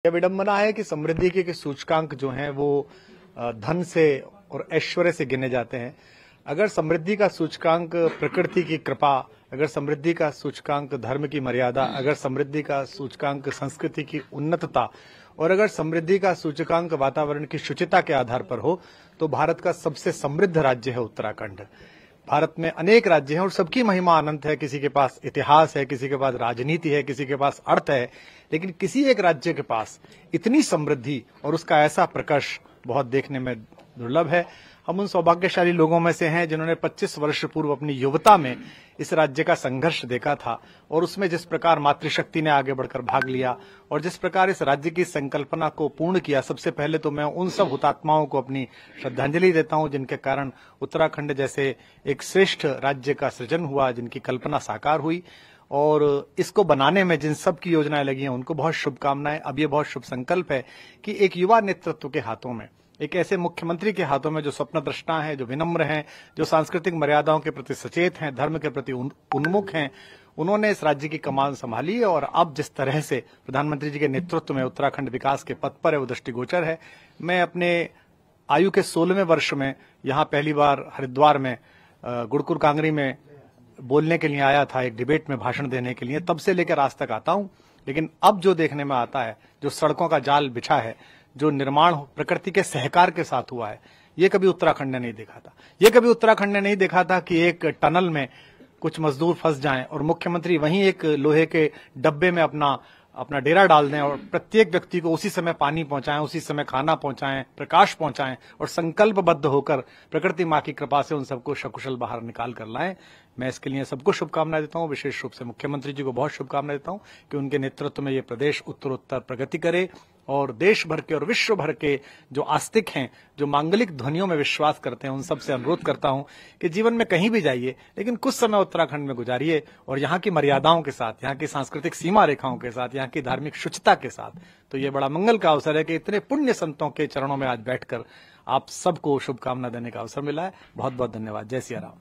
यह विडंबना है कि समृद्धि के सूचकांक जो हैं वो धन से और ऐश्वर्य से गिने जाते हैं। अगर समृद्धि का सूचकांक प्रकृति की कृपा, अगर समृद्धि का सूचकांक धर्म की मर्यादा, अगर समृद्धि का सूचकांक संस्कृति की उन्नतता और अगर समृद्धि का सूचकांक वातावरण की शुचिता के आधार पर हो तो भारत का सबसे समृद्ध राज्य है उत्तराखंड। भारत में अनेक राज्य हैं और सबकी महिमा अनंत है। किसी के पास इतिहास है, किसी के पास राजनीति है, किसी के पास अर्थ है, लेकिन किसी एक राज्य के पास इतनी समृद्धि और उसका ऐसा प्रकर्ष बहुत देखने में दुर्लभ है। हम उन सौभाग्यशाली लोगों में से हैं जिन्होंने 25 वर्ष पूर्व अपनी युवता में इस राज्य का संघर्ष देखा था और उसमें जिस प्रकार मातृशक्ति ने आगे बढ़कर भाग लिया और जिस प्रकार इस राज्य की संकल्पना को पूर्ण किया। सबसे पहले तो मैं उन सब हुतात्माओं को अपनी श्रद्धांजलि देता हूं जिनके कारण उत्तराखंड जैसे एक श्रेष्ठ राज्य का सृजन हुआ, जिनकी कल्पना साकार हुई और इसको बनाने में जिन सब की योजनाएं लगी हैं उनको बहुत शुभकामनाएं। अब ये बहुत शुभ संकल्प है कि एक युवा नेतृत्व के हाथों में, एक ऐसे मुख्यमंत्री के हाथों में जो स्वप्नद्रष्टा हैं, जो विनम्र हैं, जो सांस्कृतिक मर्यादाओं के प्रति सचेत हैं, धर्म के प्रति उन्मुख हैं, उन्होंने इस राज्य की कमान संभाली है और अब जिस तरह से प्रधानमंत्री जी के नेतृत्व में उत्तराखंड विकास के पथ पर है वो दृष्टिगोचर है। मैं अपने आयु के 16वें वर्ष में यहाँ पहली बार हरिद्वार में गुड़कुर कांगरी में बोलने के लिए आया था, एक डिबेट में भाषण देने के लिए। तब से लेकर आज तक आता हूं, लेकिन अब जो देखने में आता है, जो सड़कों का जाल बिछा है, जो निर्माण प्रकृति के सहकार के साथ हुआ है, ये कभी उत्तराखंड ने नहीं देखा था। ये कभी उत्तराखंड ने नहीं देखा था कि एक टनल में कुछ मजदूर फंस जाएं और मुख्यमंत्री वहीं एक लोहे के डब्बे में अपना डेरा डाल दें और प्रत्येक व्यक्ति को उसी समय पानी पहुंचाएं, उसी समय खाना पहुंचाएं, प्रकाश पहुंचाएं और संकल्पबद्ध होकर प्रकृति मां की कृपा से उन सबको सकुशल बाहर निकाल कर लाएं। मैं इसके लिए सबको शुभकामनाएं देता हूं। विशेष रूप से मुख्यमंत्री जी को बहुत शुभकामनाएं देता हूं कि उनके नेतृत्व में ये प्रदेश उत्तरोत्तर प्रगति करे और देश भर के और विश्व भर के जो आस्तिक हैं, जो मांगलिक ध्वनियों में विश्वास करते हैं, उन सबसे अनुरोध करता हूं कि जीवन में कहीं भी जाइए लेकिन कुछ समय उत्तराखंड में गुजारिए और यहाँ की मर्यादाओं के साथ, यहाँ की सांस्कृतिक सीमा रेखाओं के साथ, यहाँ की धार्मिक शुचिता के साथ। तो ये बड़ा मंगल का अवसर है कि इतने पुण्य संतों के चरणों में आज बैठकर आप सबको शुभकामना देने का अवसर मिला है। बहुत बहुत धन्यवाद। जय सिया राम।